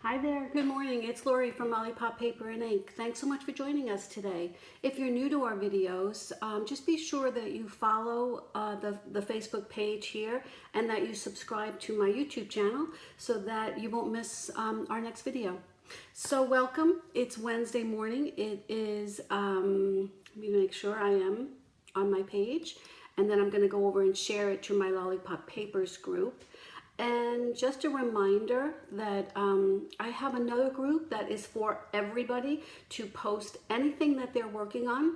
Hi there, good morning. It's Lori from Lollipop Paper and Ink. Thanks so much for joining us today. If you're new to our videos, just be sure that you follow the Facebook page here and that you subscribe to my YouTube channel so that you won't miss our next video. So welcome, it's Wednesday morning. It is, let me make sure I am on my page, and then I'm gonna go over and share it to my Lollipop Papers group. And just a reminder that I have another group that is for everybody to post anything that they're working on.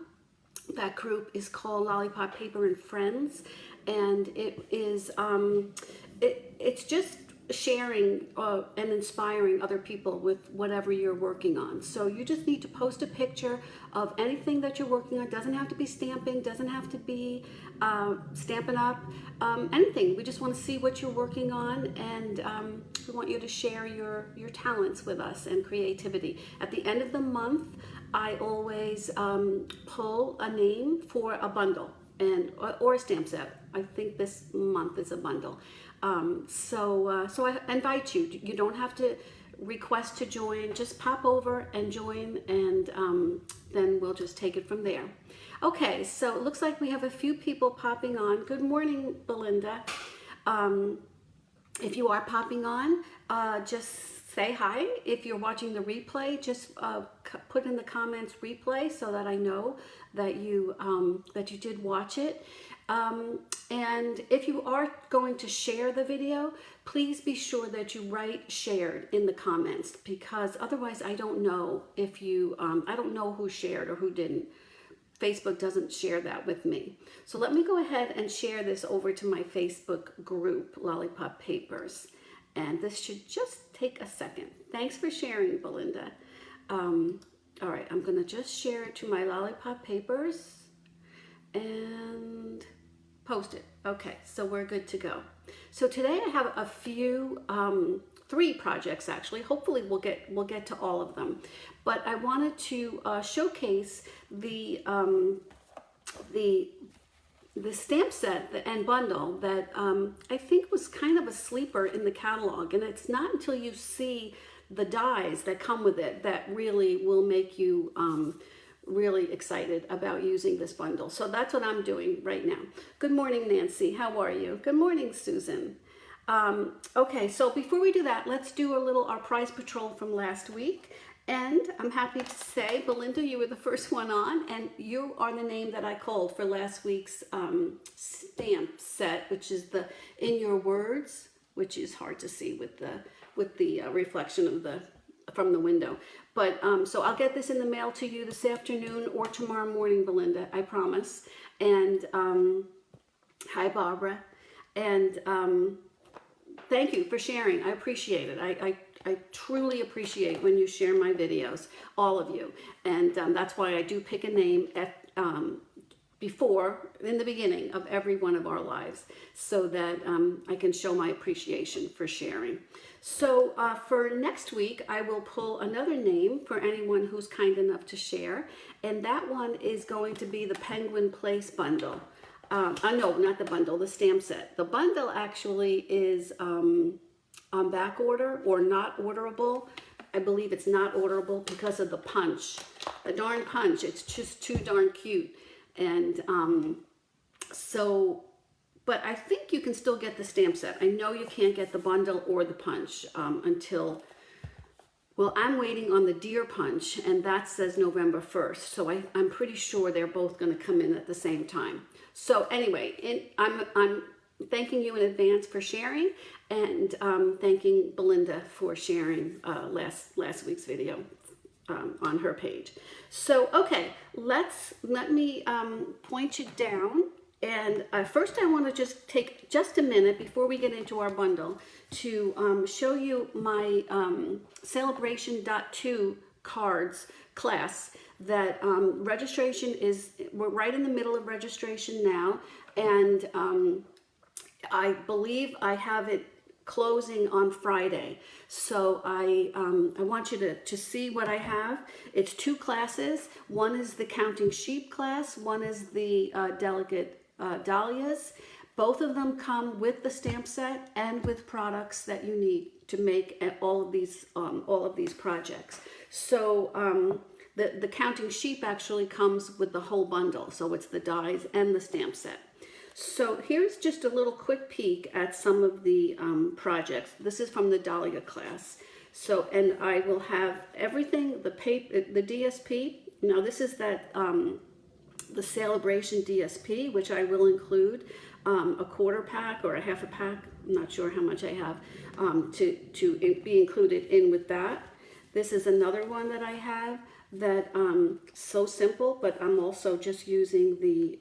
That group is called Lollipop Paper and Friends, and it is it's just sharing and inspiring other people with whatever you're working on. So you just need to post a picture of anything that you're working on. Doesn't have to be stamping, doesn't have to be Stampin' Up, anything. We just want to see what you're working on, and we want you to share your talents with us and creativity. At the end of the month, I always pull a name for a bundle or a stamp set. I think this month is a bundle. So I invite you. You don't have to request to join. Just pop over and join, and then we'll just take it from there. Okay, so it looks like we have a few people popping on. Good morning, Belinda. If you are popping on, just say hi. If you're watching the replay, just put in the comments replay so that I know that you did watch it. And if you are going to share the video, please be sure that you write shared in the comments, because otherwise I don't know if you, I don't know who shared or who didn't. Facebook doesn't share that with me. So let me go ahead and share this over to my Facebook group, Lollipop Papers. And this should just take a second. Thanks for sharing, Belinda. All right, I'm gonna just share it to my Lollipop Papers and post it. Okay, so we're good to go. So today I have a few, 3 projects actually. Hopefully we'll get to all of them. But I wanted to showcase the stamp set and bundle that I think was kind of a sleeper in the catalog. And it's not until you see the dies that come with it that really will make you really excited about using this bundle. So that's what I'm doing right now. Good morning, Nancy. How are you? Good morning, Susan. Okay, so before we do that, let's do our prize patrol from last week. And I'm happy to say, Belinda, you were the first one on, and you are the name that I called for last week's stamp set, which is the In Your Words, which is hard to see with the reflection of from the window. But so I'll get this in the mail to you this afternoon or tomorrow morning, Belinda, I promise. And hi, Barbara. And thank you for sharing. I appreciate it. I truly appreciate when you share my videos, all of you. And that's why I do pick a name at in the beginning of every one of our lives, so that I can show my appreciation for sharing. So for next week, I will pull another name for anyone who's kind enough to share. And that one is going to be the Penguin Place bundle. No, not the bundle, the stamp set. The bundle actually is on back order or not orderable. I believe it's not orderable because of the punch. The darn punch, it's just too darn cute. And but I think you can still get the stamp set. I know you can't get the bundle or the punch until, well, I'm waiting on the deer punch, and that says November 1st. So I'm pretty sure they're both gonna come in at the same time. So anyway, I'm thanking you in advance for sharing, and thanking Belinda for sharing last week's video on her page. So okay, let me point you down. And first I want to just take just a minute before we get into our bundle to show you my Celebration.2 cards class. That registration we're right in the middle of registration now, and I believe I have it closing on Friday. So I want you to see what I have. It's 2 classes. One is the Counting Sheep class. One is the Delicate Dahlias. Both of them come with the stamp set and with products that you need to make all of these projects. So the counting sheep actually comes with the whole bundle. So it's the dies and the stamp set. So here's just a little quick peek at some of the projects. This is from the Dahlia class. So, and I will have everything, the paper, the DSP. Now this is that, the Celebration DSP, which I will include a quarter pack or a half a pack. I'm not sure how much I have to be included in with that. This is another one that I have that so simple, but I'm also just using the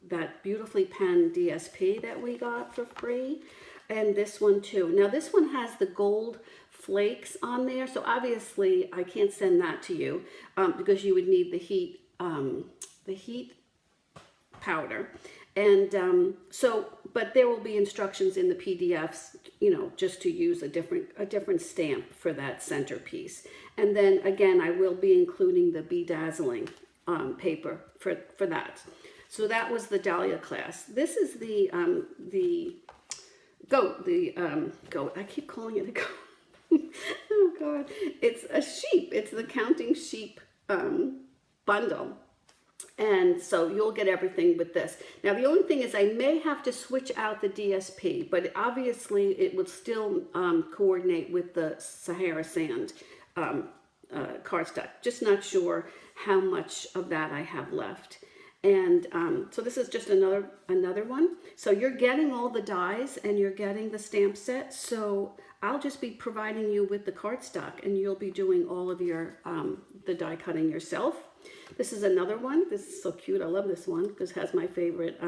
that beautifully penned DSP that we got for free, and this one too. Now this one has the gold flakes on there, so obviously I can't send that to you because you would need the heat powder, and but there will be instructions in the PDFs, you know, just to use a different stamp for that centerpiece. And then again, I will be including the bedazzling paper for that. So that was the Dahlia class. This is the goat, goat. I keep calling it a goat. Oh God, it's a sheep. It's the counting sheep bundle. And so you'll get everything with this. Now the only thing is I may have to switch out the DSP, but obviously it would still coordinate with the Sahara Sand cardstock. Just not sure how much of that I have left. And so this is just another one. So you're getting all the dies and you're getting the stamp set. So I'll just be providing you with the cardstock, and you'll be doing all of your the die cutting yourself. This is another one. This is so cute. I love this one because it has my favorite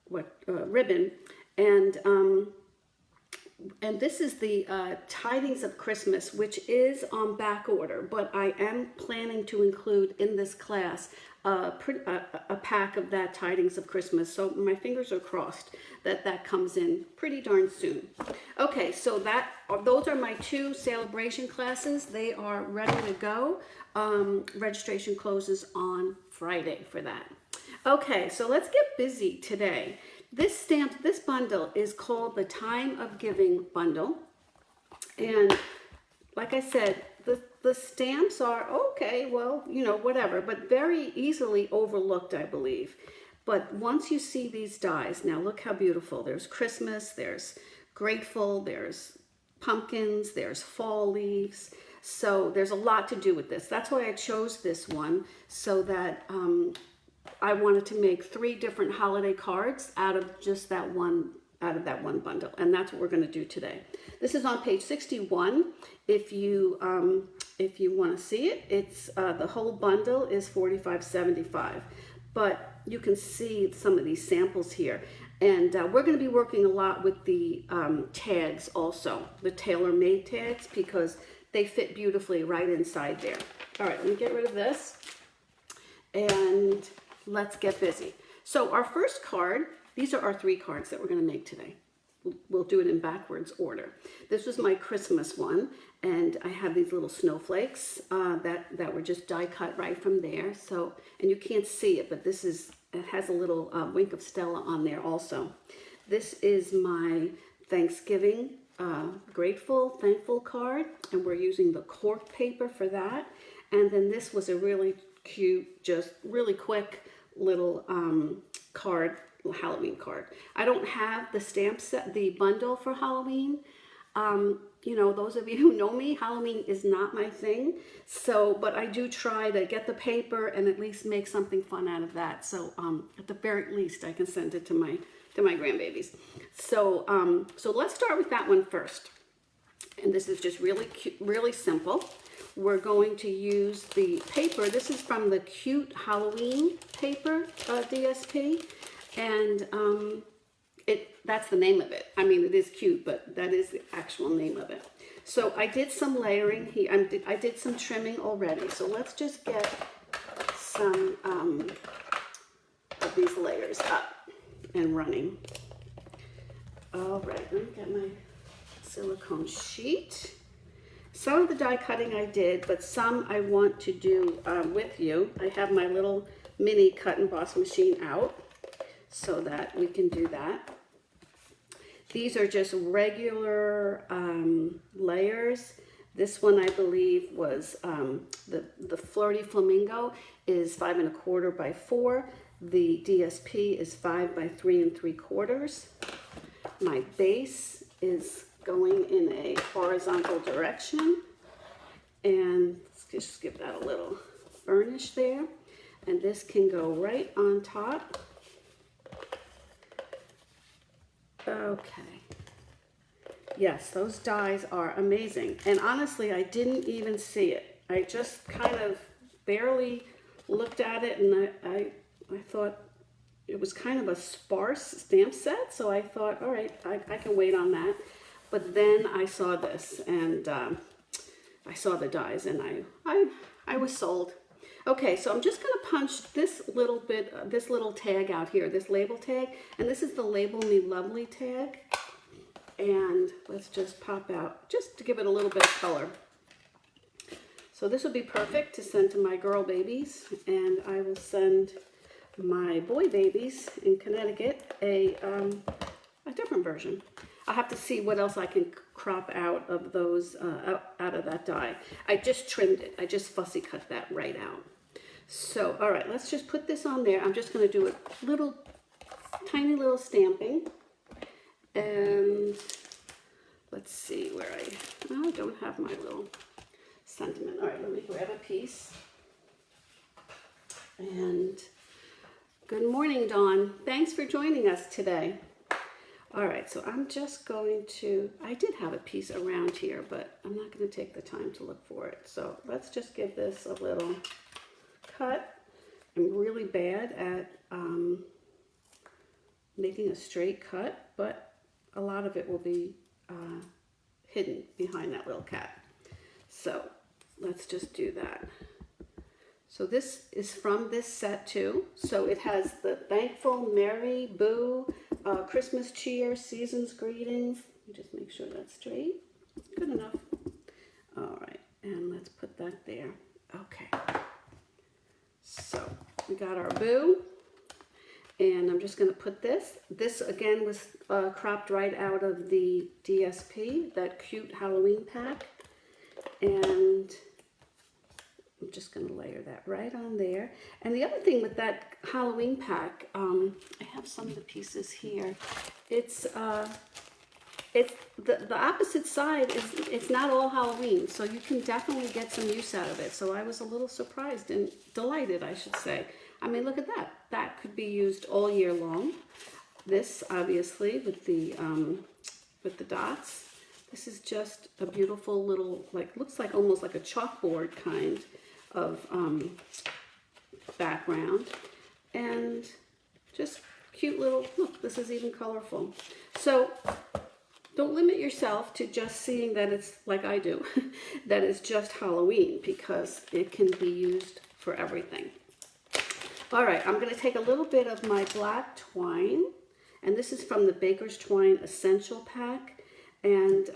ribbon. And this is the Tidings of Christmas, which is on back order, but I am planning to include in this class a pack of that Tidings of Christmas. So my fingers are crossed that that comes in pretty darn soon. Okay, so those are my two celebration classes. They are ready to go. Registration closes on Friday for that. Okay, so let's get busy today. This bundle is called the Time of Giving bundle. And like I said, the stamps are okay, well, you know, whatever, but very easily overlooked, I believe. But once you see these dies, now look how beautiful. There's Christmas, there's grateful, there's pumpkins, there's fall leaves. So there's a lot to do with this. That's why I chose this one, so that I wanted to make 3 different holiday cards out of just that one bundle, and that's what we're going to do today. This is on page 61. If you want to see it, it's the whole bundle is $45.75, but you can see some of these samples here, and we're going to be working a lot with the tags also, the tailor-made tags, because they fit beautifully right inside there. All right, let me get rid of this, and let's get busy. So our first card, these are our 3 cards that we're going to make today. We'll do it in backwards order. This was my Christmas one, and I have these little snowflakes that were just die cut right from there. So, and you can't see it, but it has a little wink of Stella on there also. This is my Thanksgiving grateful, thankful card, and we're using the cork paper for that. And then this was a really cute, just really quick little card, Halloween card. I don't have the stamp set, the bundle for Halloween. You know, those of you who know me, Halloween is not my thing. So, but I do try to get the paper and at least make something fun out of that. So, at the very least, I can send it to my grandbabies. So, so let's start with that one first. And this is just really cute, really simple. We're going to use the paper. This is from the Cute Halloween paper, DSP. And that's the name of it. I mean, it is cute, but that is the actual name of it. So I did some layering here. I did some trimming already. So let's just get some of these layers up and running. All right, let me get my silicone sheet. Some of the die cutting I did, but some I want to do with you. I have my little mini cut and emboss machine out so that we can do that. These are just regular layers. This one, I believe, was the Flirty Flamingo is 5 1/4 by 4. The DSP is 5 by 3 3/4. My base is going in a horizontal direction, and let's just give that a little burnish there. And this can go right on top. Okay. Yes, those dies are amazing. And honestly, I didn't even see it. I just kind of barely looked at it, and I thought it was kind of a sparse stamp set. So I thought, all right, I can wait on that. But then I saw this, and I saw the dies, and I was sold. Okay, so I'm just gonna punch this little bit, this little tag out here, this label tag, and this is the Label Me Lovely tag. And let's just pop out, just to give it a little bit of color. So this would be perfect to send to my girl babies, and I will send my boy babies in Connecticut a different version. I'll have to see what else I can crop out of those, out of that die. I just trimmed it. I just fussy cut that right out. So, all right, let's just put this on there. I'm just going to do a little, tiny little stamping. And let's see where I don't have my little sentiment. All right, let me grab a piece. And good morning, Dawn. Thanks for joining us today. All right, so I'm just going to, I did have a piece around here, but I'm not going to take the time to look for it. So let's just give this a little cut. I'm really bad at making a straight cut, but a lot of it will be hidden behind that little cat. So let's just do that. So this is from this set too. So it has the Thankful, Merry, Boo, Christmas Cheer, Season's Greetings. Let me just make sure that's straight. Good enough. All right, and let's put that there. Okay. So we got our Boo. And I'm just going to put this. This again was cropped right out of the DSP, that cute Halloween pack. And I'm just going to layer that right on there. And the other thing with that Halloween pack, I have some of the pieces here. It's the opposite side is it's not all Halloween, so you can definitely get some use out of it. So I was a little surprised and delighted, I should say. I mean, look at that. That could be used all year long. This, obviously, with the dots. This is just a beautiful little, like, looks like almost like a chalkboard kind of background. And just cute little, look, this is even colorful. So don't limit yourself to just seeing that it's, like I do, that it's just Halloween, because it can be used for everything. All right, I'm going to take a little bit of my black twine, and this is from the Baker's Twine Essential Pack, and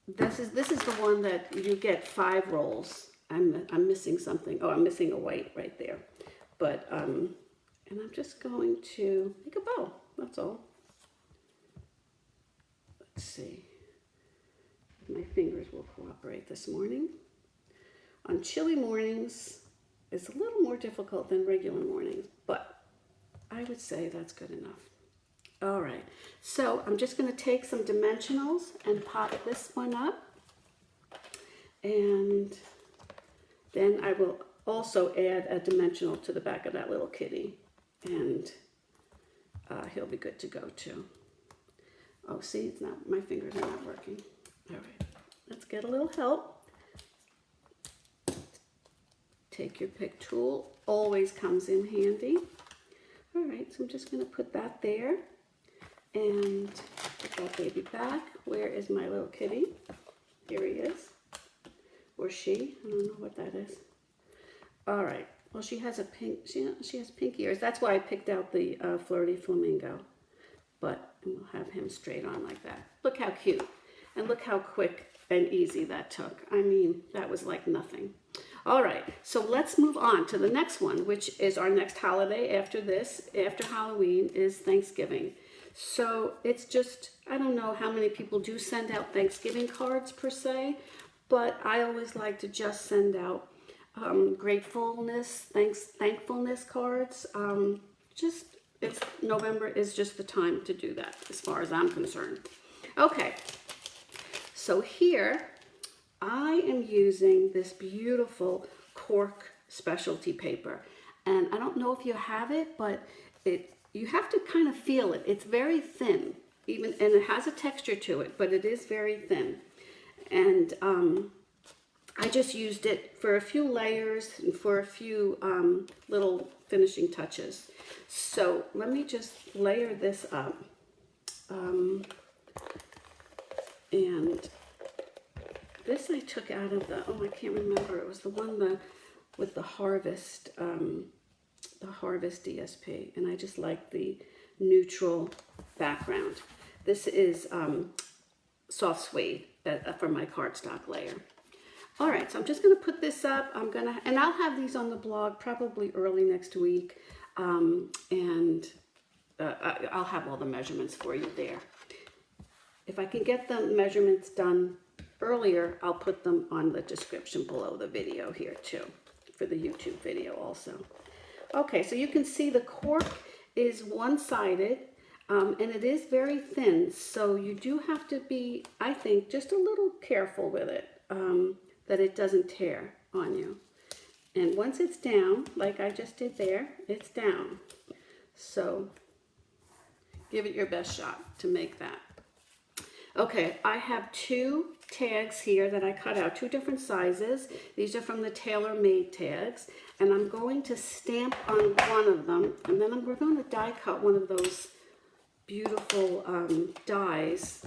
this is the one that you get 5 rolls. I'm missing something. Oh, I'm missing a white right there, but and I'm just going to make a bow. That's all. Let's see. My fingers will cooperate this morning. On chilly mornings, it's a little more difficult than regular mornings, but I would say that's good enough. All right, so I'm just going to take some dimensionals and pop this one up, and then I will also add a dimensional to the back of that little kitty, and he'll be good to go too. Oh, see, it's not, my fingers are not working. All right, let's get a little help. Take your pick tool, always comes in handy. All right, so I'm just going to put that there and put that baby back. Where is my little kitty? Here he is, or she, I don't know what that is. All right, well, she has a pink, she has pink ears. That's why I picked out the Flirty Flamingo, but we'll have him straight on like that. Look how cute, and look how quick and easy that took. I mean, that was like nothing. All right, so let's move on to the next one, which is our next holiday after this, after Halloween, is Thanksgiving. So it's just, I don't know how many people do send out Thanksgiving cards per se, but I always like to just send out thankfulness cards. November is just the time to do that as far as I'm concerned. Okay, so here I am using this beautiful cork specialty paper, and I don't know if you have it, but you have to kind of feel it. It's very thin, and it has a texture to it, but it is very thin. And I just used it for a few layers and for a few little finishing touches. So let me just layer this up. And this I took out of I can't remember. It was the one with the Harvest DSP. And I just like the neutral background. This is soft suede for my cardstock layer. All right, so I'm just going to put this up. And I'll have these on the blog probably early next week. I'll have all the measurements for you there. If I can get the measurements done earlier, I'll put them on the description below the video here too, for the YouTube video also. Okay, so you can see the cork is one-sided, and it is very thin, so you do have to be, I think, just a little careful with it, that it doesn't tear on you. And once it's down, like I just did there, it's down. So give it your best shot to make that. Okay, I have 2 tags here that I cut out, 2 different sizes. These are from the tailor-made tags, and I'm going to stamp on one of them, and then we're going to die cut one of those beautiful dies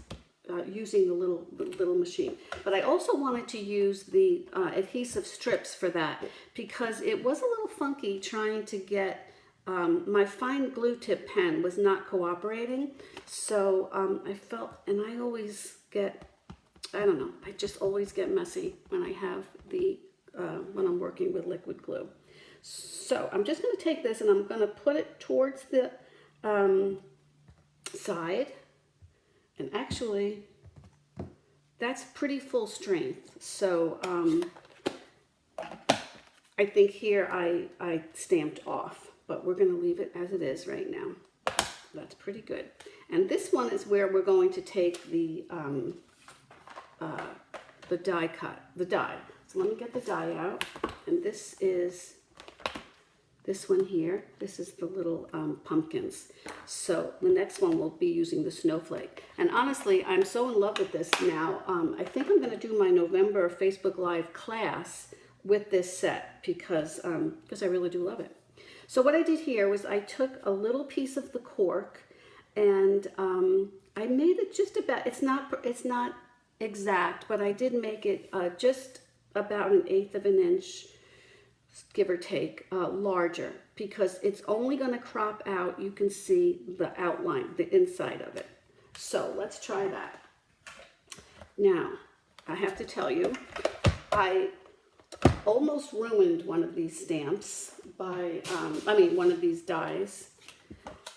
using the little machine. But I also wanted to use the adhesive strips for that, because it was a little funky trying to get my fine glue tip pen was not cooperating. So I felt, and I always get, I don't know, I just always get messy when I have when I'm working with liquid glue. So I'm just going to take this and I'm going to put it towards the side. And actually, that's pretty full strength. So I think here I stamped off, but we're going to leave it as it is right now. That's pretty good. And this one is where we're going to take the die cut, the die. So let me get the die out. And this is this one here. This is the little pumpkins. So the next one we'll be using the snowflake. And honestly, I'm so in love with this now. I think I'm going to do my November Facebook Live class with this set because I really do love it. So what I did here was I took a little piece of the cork and I made it just about, it's not exact, but I did make it just about 1/8 of an inch, give or take, larger, because it's only going to crop out. You can see the outline, the inside of it. So let's try that. Now, I have to tell you, I almost ruined one of these stamps by, one of these dies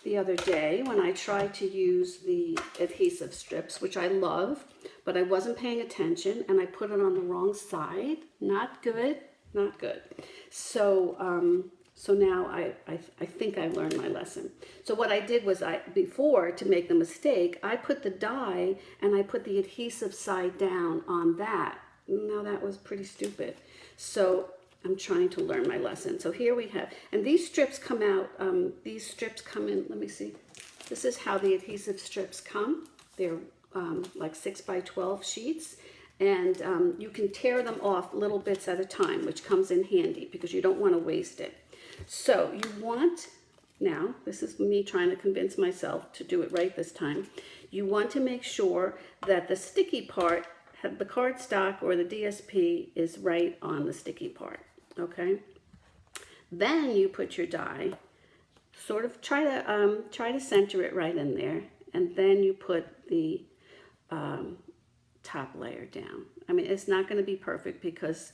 the other day when I tried to use the adhesive strips, which I love, but I wasn't paying attention and I put it on the wrong side. Not good, not good. So, so now I think I learned my lesson. So what I did was before, to make the mistake, I put the die and I put the adhesive side down on that. Now that was pretty stupid. So I'm trying to learn my lesson. So here we have, and these strips come out, these strips come in, let me see. This is how the adhesive strips come. They're like 6 by 12 sheets. And you can tear them off little bits at a time, which comes in handy because you don't want to waste it. So you want, now this is me trying to convince myself to do it right this time. You want to make sure that the sticky part, the cardstock or the DSP is right on the sticky part, okay? Then you put your die, sort of try to center it right in there, and then you put the top layer down. I mean, it's not going to be perfect because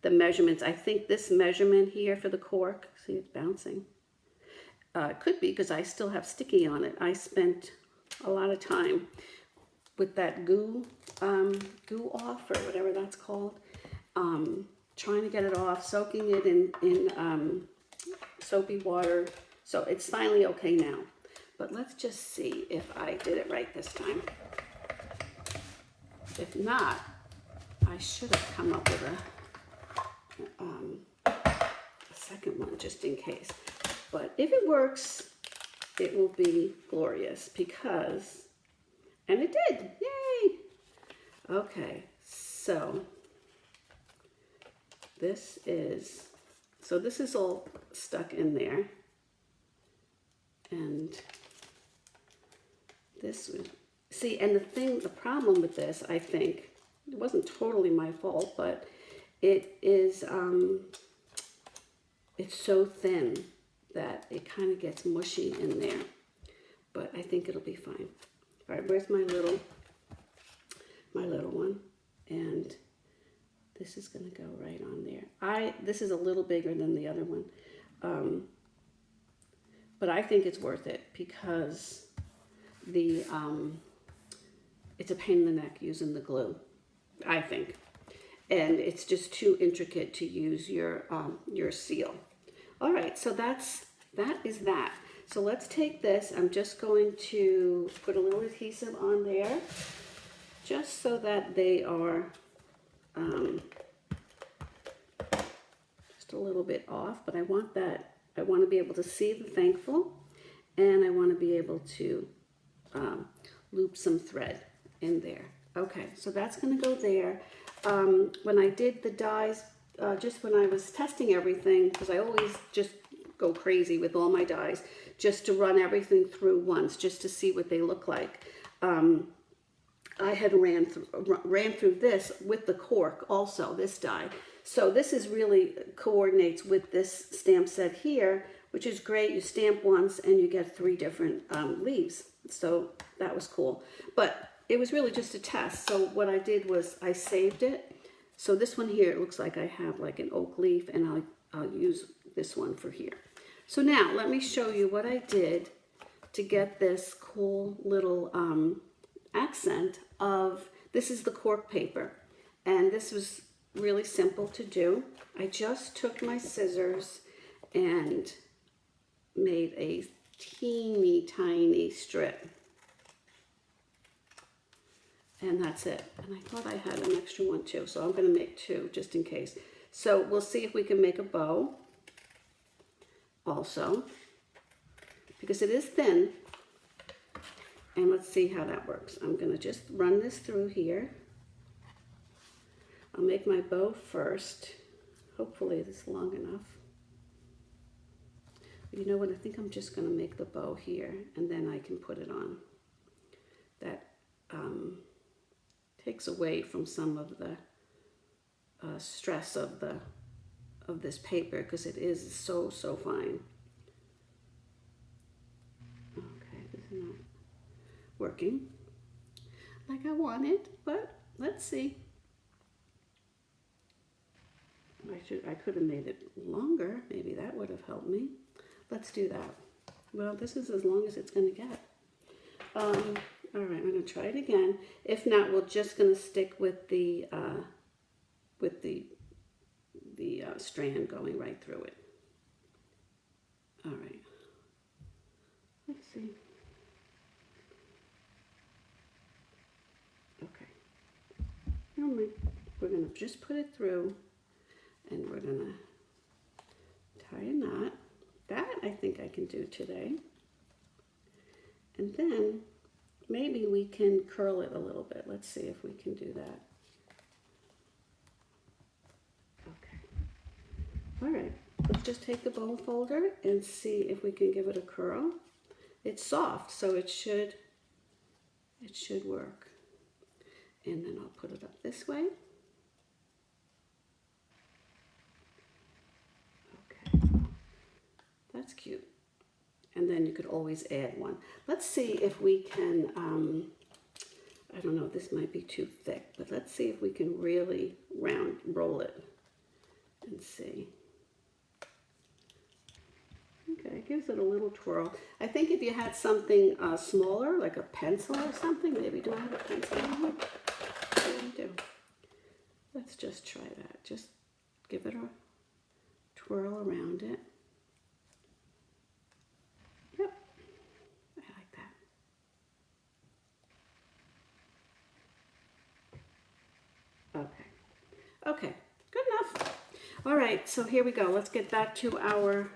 the measurements, I think this measurement here for the cork, see it's bouncing. It could be because I still have sticky on it. I spent a lot of time with that goo off, or whatever that's called. Trying to get it off, soaking it in soapy water. So it's finally okay now. But let's just see if I did it right this time. If not, I should have come up with a second one just in case. But if it works, it will be glorious because, and it did, yay! Okay, so this is all stuck in there. And this would, see, and the problem with this, I think, it wasn't totally my fault, but it is, it's so thin that it kind of gets mushy in there. But I think it'll be fine. All right, where's my little one? And this is gonna go right on there. This is a little bigger than the other one. But I think it's worth it because it's a pain in the neck using the glue, I think. And it's just too intricate to use your seal. All right, so that is that. So let's take this. I'm just going to put a little adhesive on there just so that they are just a little bit off, but I want to be able to see the thankful, and I want to be able to loop some thread in there. Okay, so that's going to go there. When I did the dies, just when I was testing everything, because I always just go crazy with all my dies, just to run everything through once, just to see what they look like. I had ran through this with the cork also, this die. So this is really coordinates with this stamp set here, which is great. You stamp once and you get 3 different leaves. So that was cool. But it was really just a test. So what I did was I saved it. So this one here, it looks like I have like an oak leaf, and I'll use this one for here. So now let me show you what I did to get this cool little accent of, this is the cork paper. And this was really simple to do. I just took my scissors and made a teeny tiny strip. And that's it. And I thought I had an extra one too, so I'm going to make 2 just in case. So we'll see if we can make a bow also, because it is thin. And let's see how that works. I'm going to just run this through here. I'll make my bow first. Hopefully it's long enough. But you know what? I think I'm just going to make the bow here, and then I can put it on. That takes away from some of the stress of this paper, because it is so fine. Okay, this is not working like I wanted, but let's see. I could have made it longer. Maybe that would have helped me. Let's do that. Well, this is as long as it's going to get. All right, I'm going to try it again. If not, we're just going to stick with the strand going right through it. All right. Let's see. Okay. All right. We're going to just put it through, and we're going to tie a knot. That I think I can do today. And then maybe we can curl it a little bit. Let's see if we can do that. Okay. All right. Let's just take the bone folder and see if we can give it a curl. It's soft, so it should work. And then I'll put it up this way. Okay. That's cute. And then you could always add one. Let's see if we can, I don't know, this might be too thick, but let's see if we can really roll it and see. Okay, it gives it a little twirl. I think if you had something smaller, like a pencil or something, maybe, do I have a pencil in here? I do. Let's just try that. Just give it a twirl around it. Yep, I like that. Okay. Okay, good enough. All right, so here we go. Let's get back to our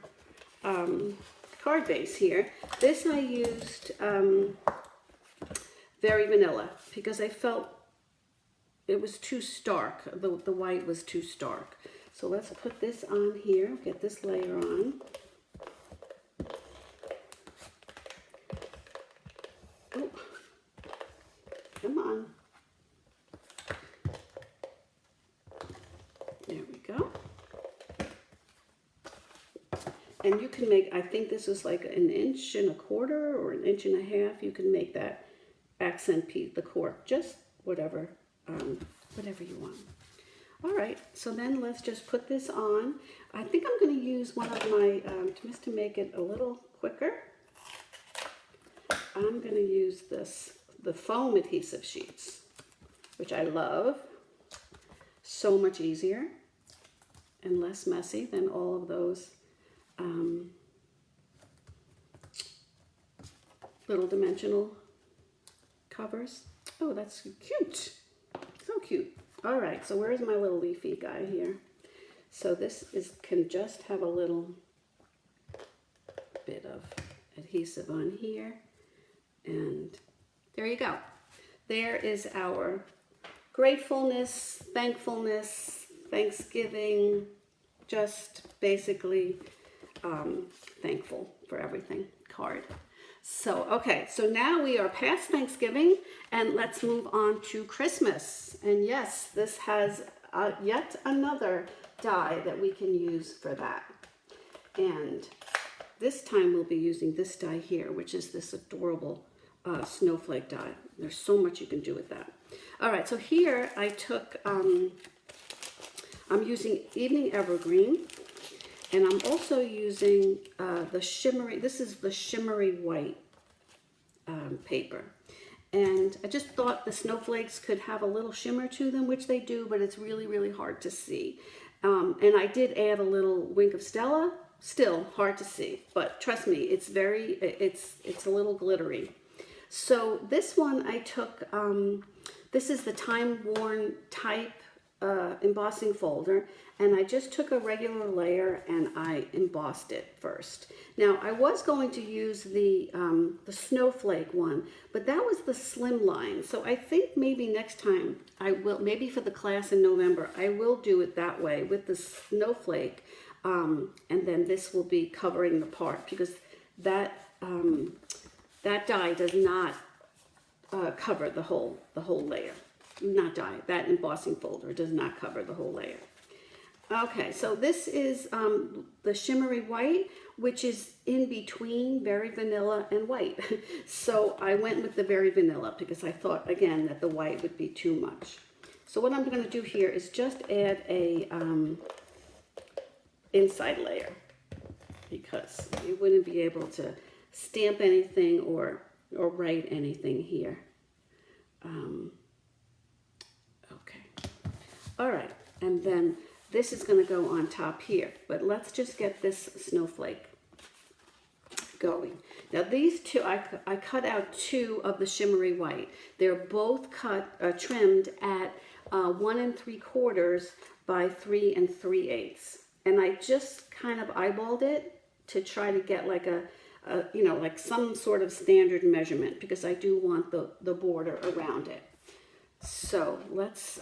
card base here. This I used Very Vanilla because I felt it was too stark. The white was too stark. So let's put this on here, get this layer on. Oh, come on. There we go. And you can make, I think this is like 1.25 inches or 1.5 inches. You can make that accent piece, the cork, just whatever you want. All right, so then let's just put this on. I think I'm going to use one of my, just to make it a little quicker, I'm going to use the foam adhesive sheets, which I love. So much easier and less messy than all of those little dimensional covers. Oh, that's cute. So cute. All right, so where's my little leafy guy here? So this can just have a little bit of adhesive on here. And there you go. There is our gratefulness, thankfulness, Thanksgiving, just basically thankful for everything card. So, okay, so now we are past Thanksgiving and let's move on to Christmas. And yes, this has yet another die that we can use for that. And this time we'll be using this die here, which is this adorable snowflake die. There's so much you can do with that. All right, so here I took, I'm using Evening Evergreen. And I'm also using the shimmery, this is the shimmery white paper. And I just thought the snowflakes could have a little shimmer to them, which they do, but it's really, really hard to see. And I did add a little wink of Stella, still hard to see, but trust me, it's a little glittery. So this one I took, this is the Time Worn Type embossing folder, and I just took a regular layer and I embossed it first. Now I was going to use the snowflake one, but that was the slimline. So I think maybe next time I will, maybe for the class in November, I will do it that way with the snowflake, and then this will be covering the part because that that die does not cover the whole layer. Not die, that embossing folder does not cover the whole layer. Okay, so this is the shimmery white, which is in between Very Vanilla and white. So I went with the Very Vanilla because I thought, again, that the white would be too much. So what I'm going to do here is just add a inside layer because you wouldn't be able to stamp anything or write anything here. All right, and then this is going to go on top here, but let's just get this snowflake going. Now these two, I cut out 2 of the shimmery white. They're both trimmed at 1 3/4 by 3 3/8, and I just kind of eyeballed it to try to get like you know, like some sort of standard measurement because I do want the border around it. So let's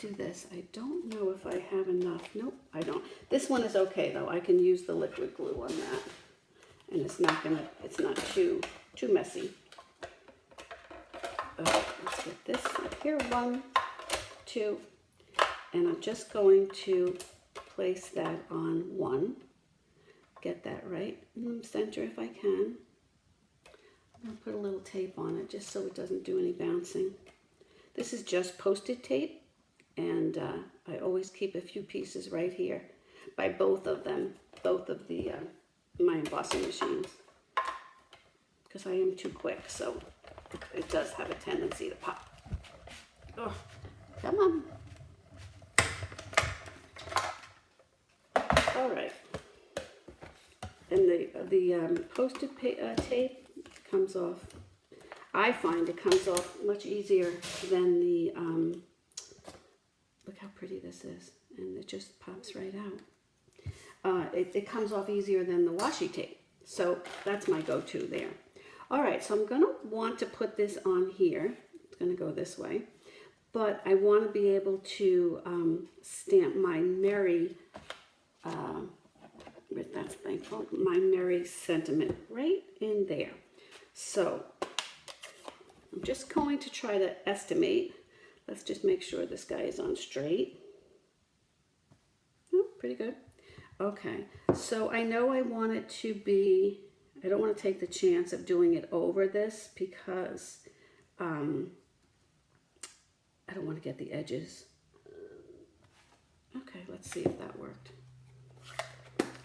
do this. I don't know if I have enough. Nope, I don't. This one is okay though. I can use the liquid glue on that. And it's not too messy. Okay, let's get this up here. 1, 2. And I'm just going to place that on 1. Get that right in the center if I can. I'm going to put a little tape on it just so it doesn't do any bouncing. This is just Post-it tape, and I always keep a few pieces right here. by both of them, both of the my embossing machines, because I am too quick, so it does have a tendency to pop. Oh, come on. All right. And the posted tape comes off. I find it comes off much easier than the, look how pretty this is. And it just pops right out. It comes off easier than the washi tape. So that's my go-to there. All right, so I'm gonna want to put this on here. It's gonna go this way. But I wanna be able to stamp my Merry, that's thankful, my Merry sentiment right in there. So I'm just going to try to estimate. Let's just make sure this guy is on straight. Oh, pretty good. Okay, so I know I want it to be, I don't want to take the chance of doing it over this because I don't want to get the edges. Okay, let's see if that worked.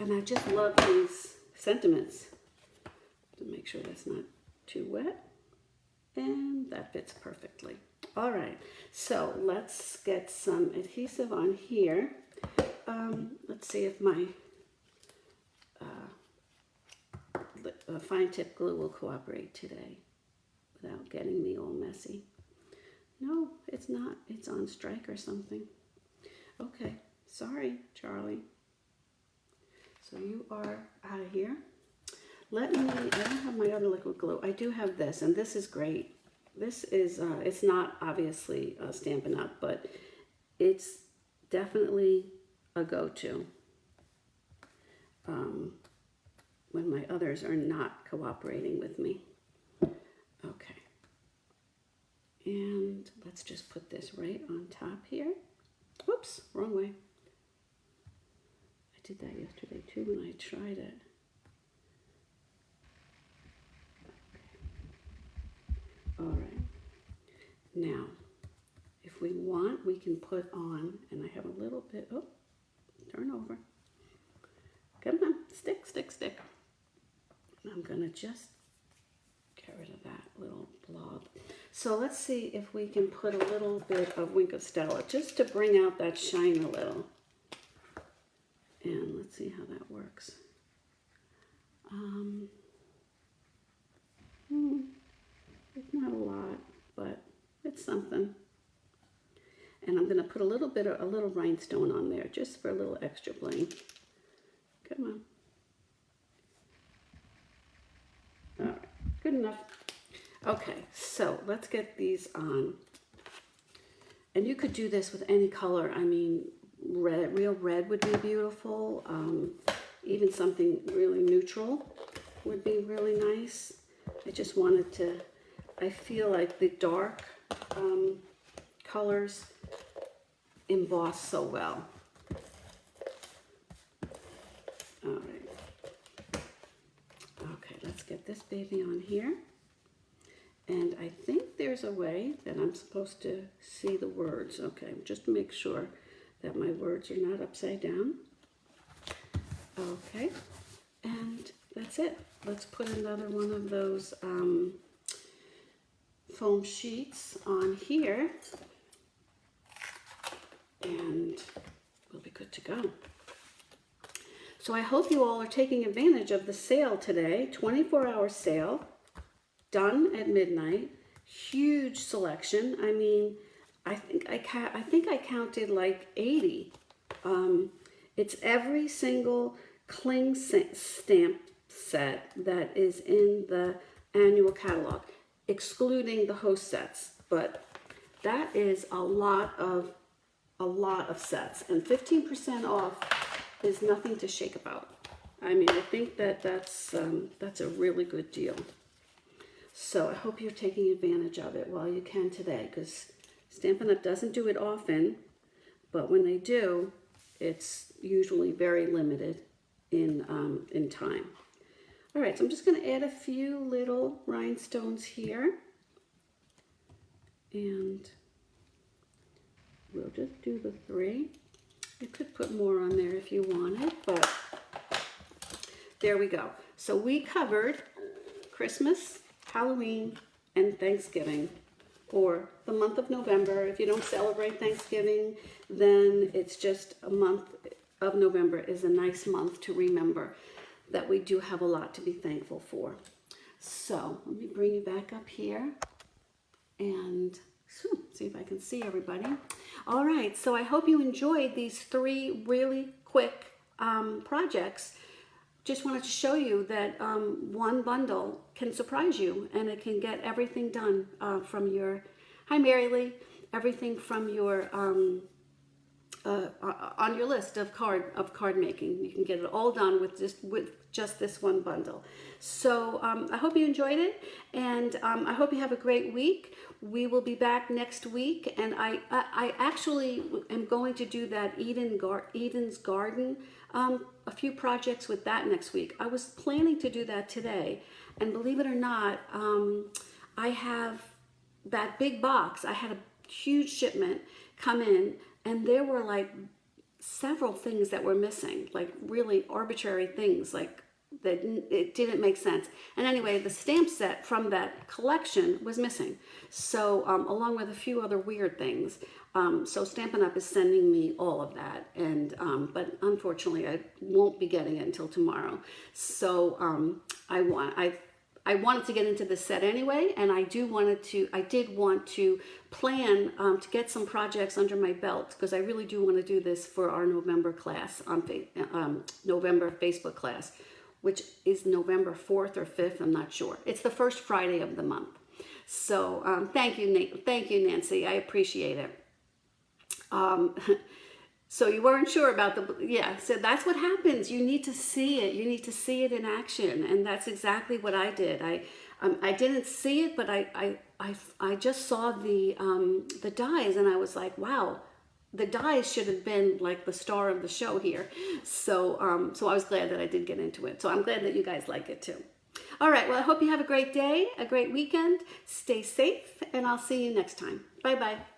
And I just love these sentiments. To make sure that's not too wet. And that fits perfectly. All right, so let's get some adhesive on here. Let's see if my fine tip glue will cooperate today without getting me all messy. No, it's not. It's on strike or something. Okay, sorry, Charlie. So you are out of here. I don't have my other liquid glue. I do have this, and this is great. This is, it's not obviously Stampin' Up, but it's definitely a go-to when my others are not cooperating with me. Okay. And let's just put this right on top here. Whoops, wrong way. I did that yesterday too when I tried it. All right, now, if we want, we can put on, and I have a little bit, oh, turn over. Come on, stick, stick, stick. I'm gonna just get rid of that little blob. So let's see if we can put a little bit of Wink of Stella, just to bring out that shine a little. And let's see how that works. It's not a lot, but it's something. And I'm going to put a little rhinestone on there, just for a little extra bling. Come on. All right, good enough. Okay, so let's get these on. And you could do this with any color. I mean, red, real red would be beautiful. Even something really neutral would be really nice. I just wanted to, I feel like the dark colors emboss so well. All right. Okay, let's get this baby on here. And I think there's a way that I'm supposed to see the words. Okay, just to make sure that my words are not upside down. Okay, and that's it. Let's put another one of those foam sheets on here, and we'll be good to go. So I hope you all are taking advantage of the sale today, 24-hour sale, done at midnight. Huge selection. I mean, I think I counted like 80. It's every single cling stamp set that is in the annual catalog, excluding the host sets. But that is a lot of sets, and 15% off is nothing to shake about. I mean, I think that that's a really good deal. So I hope you're taking advantage of it while you can today, because Stampin' Up! Doesn't do it often, but when they do, it's usually very limited in time. All right, so I'm just going to add a few little rhinestones here, and we'll just do the 3. You could put more on there if you wanted, but there we go. So we covered Christmas, Halloween, and Thanksgiving for the month of November. If you don't celebrate Thanksgiving, then it's just a month of November is a nice month to remember that we do have a lot to be thankful for. So let me bring you back up here and see if I can see everybody. All right, so I hope you enjoyed these 3 really quick projects. Just wanted to show you that one bundle can surprise you, and it can get everything done from your, hi Mary Lee, everything from your, on your list of card making. You can get it all done with just this one bundle. So I hope you enjoyed it, and I hope you have a great week. We will be back next week, and I actually am going to do that Eden's Garden, a few projects with that next week. I was planning to do that today, and believe it or not, I have that big box. I had a huge shipment come in, and there were like several things that were missing, like really arbitrary things, like that it didn't make sense. And anyway, the stamp set from that collection was missing. So along with a few other weird things. So Stampin' Up! Is sending me all of that. And but unfortunately, I won't be getting it until tomorrow. So I wanted to get into this set anyway, and I did want to plan to get some projects under my belt, because I really do want to do this for our November class on November Facebook class, which is November 4th or 5th, I'm not sure. It's the first Friday of the month. So thank you, Nancy, I appreciate it. So you weren't sure about so that's what happens. You need to see it. You need to see it in action. And that's exactly what I did. I didn't see it, but I just saw the dies, and I was like, wow, the dies should have been like the star of the show here. So, so I was glad that I did get into it. So I'm glad that you guys like it too. All right. Well, I hope you have a great day, a great weekend. Stay safe, and I'll see you next time. Bye-bye.